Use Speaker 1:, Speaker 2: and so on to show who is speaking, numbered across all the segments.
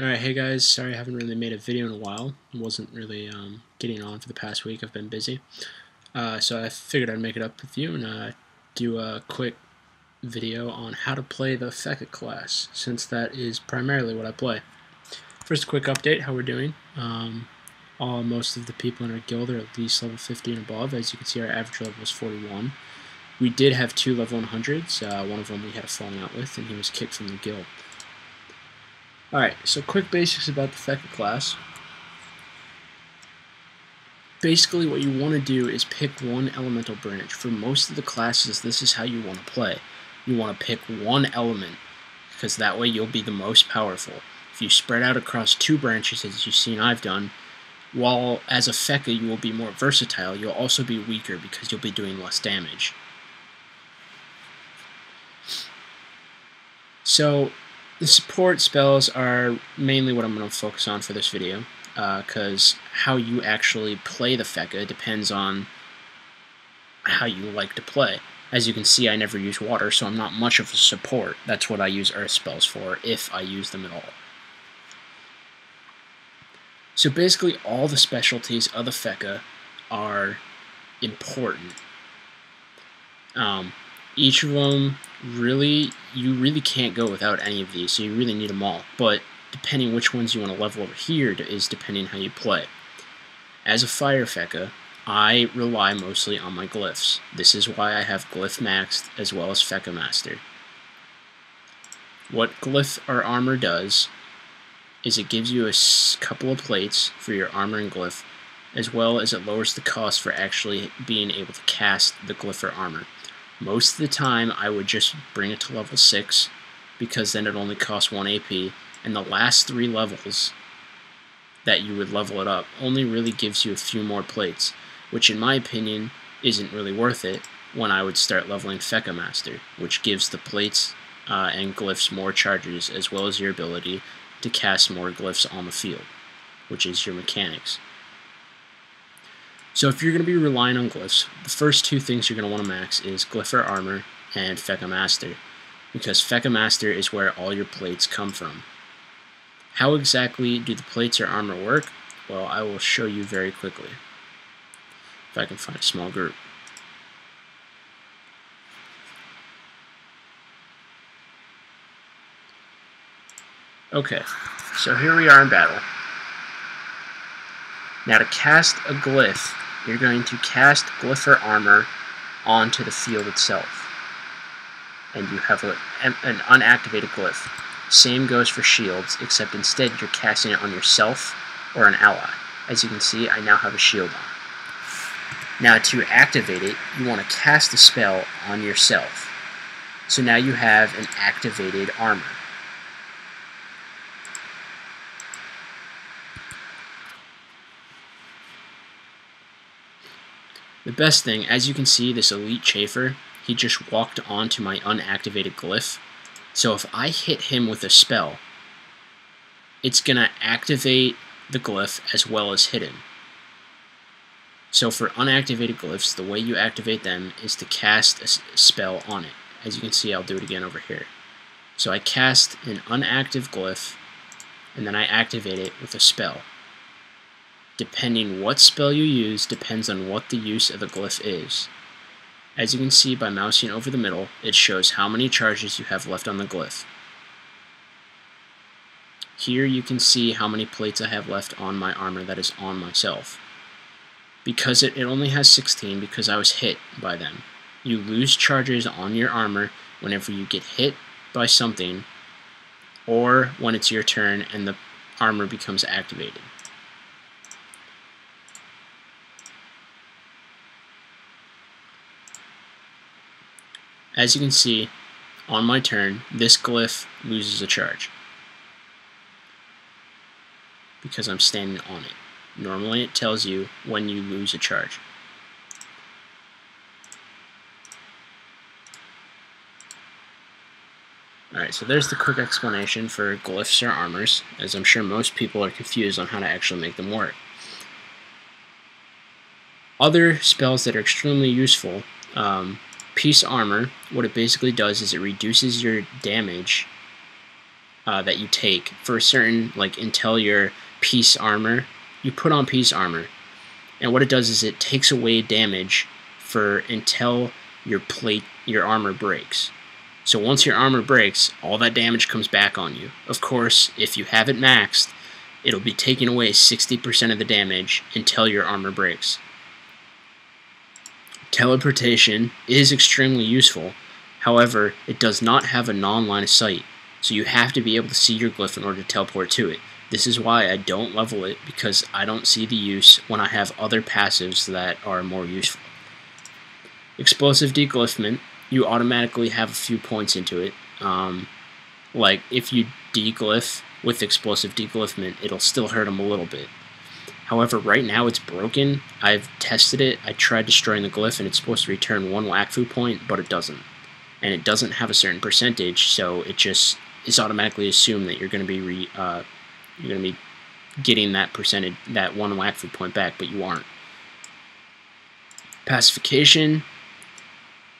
Speaker 1: Alright, hey guys, sorry I haven't really made a video in a while. Wasn't really getting on for the past week, I've been busy. So I figured I'd make it up with you and do a quick video on how to play the Feca class, since that is primarily what I play. First, a quick update, how we're doing. Most of the people in our guild are at least level 50 and above. As you can see, our average level is 41. We did have 2 level 100s, one of them we had a falling out with, and he was kicked from the guild. Alright, so quick basics about the Feca class. Basically what you want to do is pick one elemental branch. For most of the classes, this is how you want to play. You want to pick one element, because that way you'll be the most powerful. If you spread out across 2 branches, as you've seen I've done, while as a Feca you will be more versatile, you'll also be weaker because you'll be doing less damage. So the support spells are mainly what I'm going to focus on for this video, because how you actually play the Feca depends on how you like to play. As you can see, I never use water, so I'm not much of a support. That's what I use earth spells for, if I use them at all. So basically all the specialties of the Feca are important. Each of them you really can't go without any of these, so you really need them all. But depending which ones you want to level over here is depending how you play. As a fire Feca, I rely mostly on my glyphs. This is why I have glyph maxed as well as Feca master. What glyph or armor does is it gives you a couple of plates for your armor and glyph, as well as it lowers the cost for actually being able to cast the glyph or armor. Most of the time I would just bring it to level 6, because then it only costs 1 AP, and the last 3 levels that you would level it up only really gives you a few more plates, which in my opinion isn't really worth it when I would start leveling Feca Master, which gives the plates and glyphs more charges, as well as your ability to cast more glyphs on the field, which is your mechanics. So if you're going to be relying on glyphs, the first 2 things you're going to want to max is glyph or armor and Feca Master, because Feca Master is where all your plates come from. How exactly do the plates or armor work? Well, I will show you very quickly, if I can find a small group. Okay, so here we are in battle. Now to cast a glyph, you're going to cast glyph or armor onto the field itself. And you have an unactivated glyph. Same goes for shields, except instead you're casting it on yourself or an ally. As you can see, I now have a shield on. Now to activate it, you want to cast the spell on yourself. So now you have an activated armor. The best thing, as you can see, this elite chafer, he just walked onto my unactivated glyph. So if I hit him with a spell, it's going to activate the glyph as well as hit him. So for unactivated glyphs, the way you activate them is to cast a spell on it. As you can see, I'll do it again over here. So I cast an unactive glyph, and then I activate it with a spell. Depending what spell you use depends on what the use of the glyph is. As you can see by mousing over the middle, it shows how many charges you have left on the glyph. Here you can see how many plates I have left on my armor that is on myself. Because it only has 16 because I was hit by them. You lose charges on your armor whenever you get hit by something, or when it's your turn and the armor becomes activated. As you can see, on my turn, this glyph loses a charge because I'm standing on it. Normally it tells you when you lose a charge. Alright, so there's the quick explanation for glyphs or armors, as I'm sure most people are confused on how to actually make them work. Other spells that are extremely useful, Peace Armor, what it basically does is it reduces your damage that you take for a certain, like until your piece armor, you put on piece armor, and what it does is it takes away damage for until your armor breaks. So once your armor breaks, all that damage comes back on you. Of course, if you have it maxed, it'll be taking away 60% of the damage until your armor breaks. Teleportation is extremely useful. However, it does not have a non-line of sight, so you have to be able to see your glyph in order to teleport to it. This is why I don't level it, because I don't see the use when I have other passives that are more useful. Explosive deglyphment, you automatically have a few points into it. Like if you deglyph with explosive deglyphment, it'll still hurt them a little bit. However, right now it's broken. I've tested it. I tried destroying the glyph, and it's supposed to return 1 Wakfu point, but it doesn't. And it doesn't have a certain percentage, so it just is automatically assumed that you're going to be getting that percentage, that 1 Wakfu point back, but you aren't. Pacification.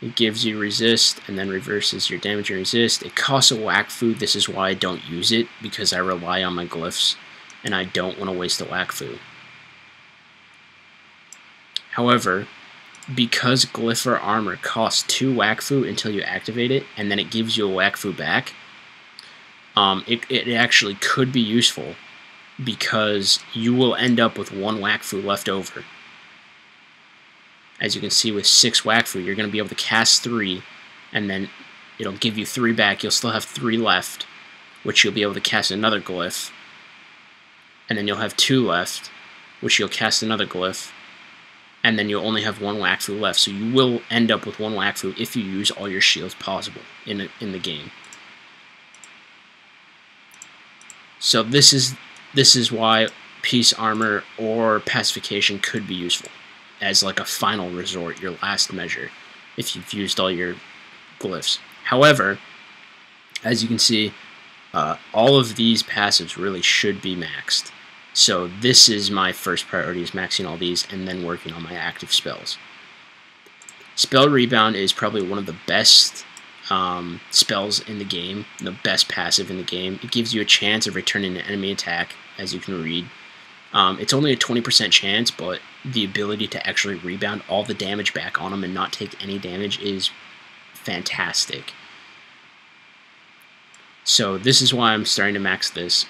Speaker 1: It gives you resist and then reverses your damage and resist. It costs a Wakfu. This is why I don't use it, because I rely on my glyphs and I don't want to waste a Wakfu. However, because glyph or armor costs 2 Wakfu until you activate it, and then it gives you a Wakfu back, it actually could be useful, because you will end up with 1 Wakfu left over. As you can see, with 6 Wakfu, you're going to be able to cast 3, and then it'll give you 3 back. You'll still have 3 left, which you'll be able to cast another glyph, and then you'll have 2 left, which you'll cast another glyph, and then you'll only have 1 Wakfu left. So you will end up with 1 Wakfu if you use all your shields possible in the game. So this is why piece armor or pacification could be useful as like a final resort, your last measure, if you've used all your glyphs. However, as you can see, all of these passives really should be maxed. So this is my first priority, is maxing all these and then working on my active spells. Spell Rebound is probably one of the best spells in the game, the best passive in the game. It gives you a chance of returning an enemy attack, as you can read. It's only a 20% chance, but the ability to actually rebound all the damage back on them and not take any damage is fantastic. So this is why I'm starting to max this.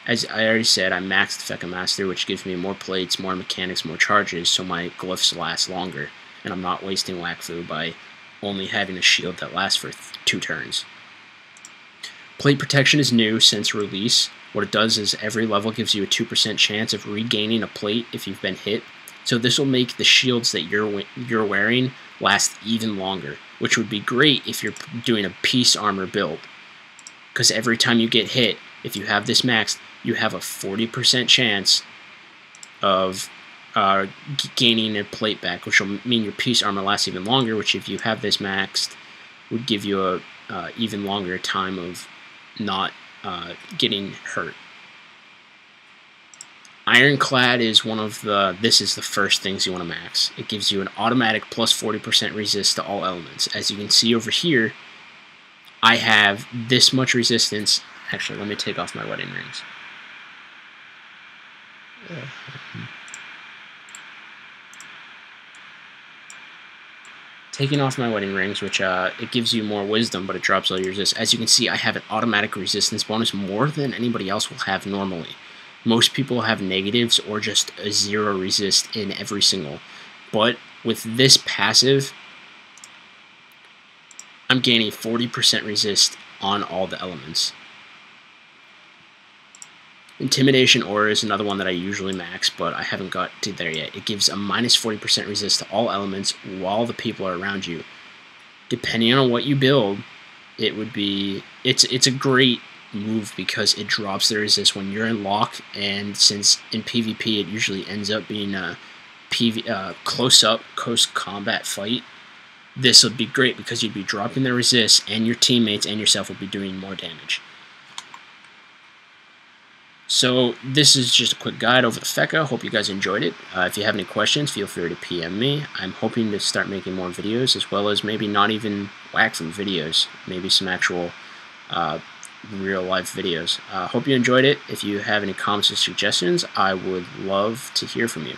Speaker 1: As I already said, I maxed Feca Master, which gives me more plates, more mechanics, more charges, so my glyphs last longer, and I'm not wasting Wakfu by only having a shield that lasts for 2 turns. Plate Protection is new since release. What it does is every level gives you a 2% chance of regaining a plate if you've been hit. So this will make the shields that you're wearing last even longer, which would be great if you're doing a piece armor build. Because every time you get hit, if you have this maxed, you have a 40% chance of gaining a plate back, which will mean your piece armor lasts even longer, which if you have this maxed would give you a even longer time of not getting hurt. Ironclad is one of this is the first things you want to max. It gives you an automatic plus 40% resist to all elements. As you can see over here, I have this much resistance. Actually, let me take off my wedding rings. Taking off my wedding rings, which it gives you more wisdom, but it drops all your resist. As you can see, I have an automatic resistance bonus more than anybody else will have normally. Most people have negatives or just a 0 resist in every single. But with this passive, I'm gaining 40% resist on all the elements. Intimidation Aura is another one that I usually max, but I haven't got to there yet. It gives a minus 40% resist to all elements while the people are around you. Depending on what you build, it's a great move because it drops the resist when you're in lock, and since in PvP it usually ends up being a close-up, close combat fight, this would be great because you'd be dropping the resist and your teammates and yourself will be doing more damage. So this is just a quick guide over the Feca. Hope you guys enjoyed it. If you have any questions, feel free to PM me. I'm hoping to start making more videos, as well as maybe not even Wakfu videos, maybe some actual real life videos. Hope you enjoyed it. If you have any comments or suggestions, I would love to hear from you.